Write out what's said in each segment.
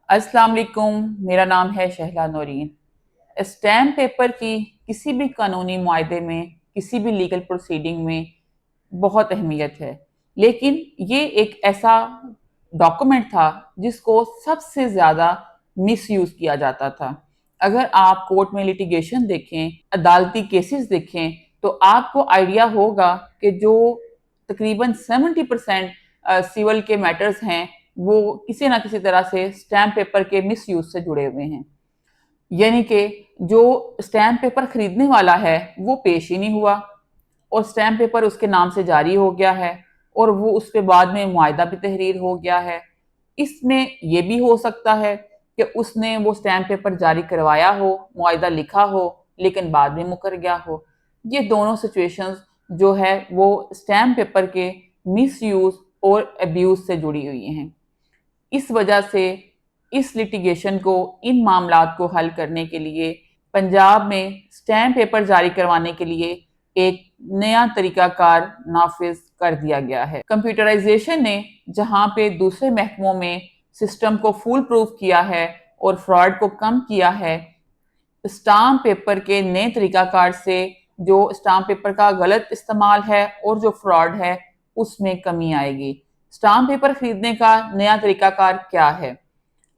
السلام علیکم، میرا نام ہے شہلا نورین۔ اسٹیمپ پیپر کی کسی بھی قانونی معاہدے میں، کسی بھی لیگل پروسیڈنگ میں بہت اہمیت ہے، لیکن یہ ایک ایسا ڈاکومنٹ تھا جس کو سب سے زیادہ مس یوز کیا جاتا تھا۔ اگر آپ کورٹ میں لیٹیگیشن دیکھیں، عدالتی کیسز دیکھیں، تو آپ کو آئیڈیا ہوگا کہ جو تقریباً 70% سیول کے میٹرز ہیں وہ کسی نہ کسی طرح سے اسٹیمپ پیپر کے مس یوز سے جڑے ہوئے ہیں۔ یعنی کہ جو اسٹیمپ پیپر خریدنے والا ہے وہ پیش ہی نہیں ہوا، اور اسٹیمپ پیپر اس کے نام سے جاری ہو گیا ہے، اور وہ اس پہ بعد میں معاہدہ بھی تحریر ہو گیا ہے۔ اس میں یہ بھی ہو سکتا ہے کہ اس نے وہ اسٹیمپ پیپر جاری کروایا ہو، معاہدہ لکھا ہو، لیکن بعد میں مکر گیا ہو۔ یہ دونوں سچویشنز جو ہے وہ اسٹیمپ پیپر کے مس یوز اور ابیوز سے جڑی ہوئی ہیں۔ اس وجہ سے اس لیٹیگیشن کو، ان معاملات کو حل کرنے کے لیے پنجاب میں اسٹیمپ پیپر جاری کروانے کے لیے ایک نیا طریقہ کار نافذ کر دیا گیا ہے۔ کمپیوٹرائزیشن نے جہاں پہ دوسرے محکموں میں سسٹم کو فول پروف کیا ہے اور فراڈ کو کم کیا ہے، اسٹامپ پیپر کے نئے طریقہ کار سے جو اسٹامپ پیپر کا غلط استعمال ہے اور جو فراڈ ہے اس میں کمی آئے گی۔ اسٹامپ پیپر خریدنے کا نیا طریقہ کار کیا ہے؟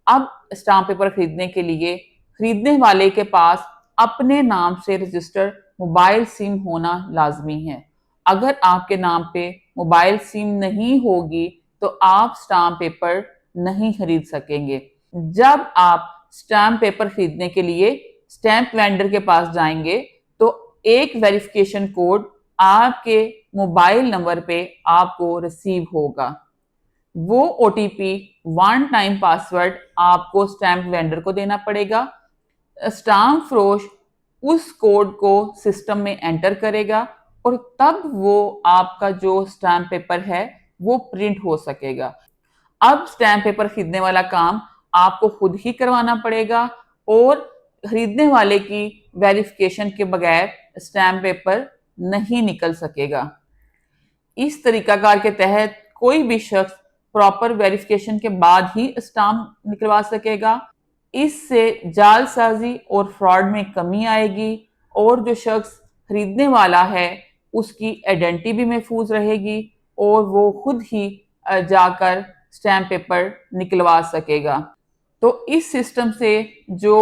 اب اسٹامپ پیپر خریدنے کے لیے خریدنے والے کے پاس اپنے نام سے رجسٹرڈ موبائل سم ہونا لازمی ہے۔ اگر آپ کے نام پہ موبائل سم نہیں ہوگی تو آپ اسٹامپ پیپر نہیں خرید سکیں گے۔ جب آپ اسٹامپ پیپر خریدنے کے لیے اسٹیمپ وینڈر کے پاس جائیں گے تو ایک ویریفیکیشن کوڈ آپ کے موبائل نمبر پہ آپ کو ریسیو ہوگا۔ وہ O T P one time password آپ کو اسٹیمپ وینڈر کو دینا پڑے گا۔ اسٹامپ فروش اس کوڈ کو سسٹم میں انٹر کرے گا اور تب وہ آپ کا جو اسٹامپ پیپر ہے وہ پرنٹ ہو سکے گا۔ اب اسٹیمپ پیپر خریدنے والا کام آپ کو خود ہی کروانا پڑے گا، اور خریدنے والے کی ویریفیکیشن کے بغیر اسٹیمپ پیپر نہیں نکل سکے گا۔ اس طریقہ کار کے تحت کوئی بھی شخص پراپر ویریفیکیشن کے بعد ہی اسٹامپ نکلوا سکے گا۔ اس سے جعل سازی اور فراڈ میں کمی آئے گی، اور جو شخص خریدنے والا ہے اس کی آئیڈینٹی بھی محفوظ رہے گی، اور وہ خود ہی جا کر اسٹیمپ پیپر نکلوا سکے گا۔ تو اس سسٹم سے جو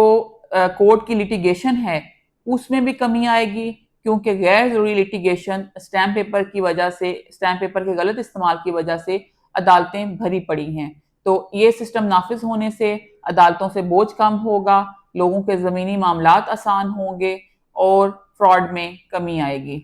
کورٹ کی لیٹیگیشن ہے اس میں بھی کمی آئے گی، کیونکہ غیر ضروری لیٹیگیشن اسٹیمپ پیپر کی وجہ سے، اسٹیمپ پیپر کے غلط استعمال کی وجہ سے عدالتیں بھری پڑی ہیں۔ تو یہ سسٹم نافذ ہونے سے عدالتوں سے بوجھ کم ہوگا، لوگوں کے زمینی معاملات آسان ہوں گے، اور فراڈ میں کمی آئے گی۔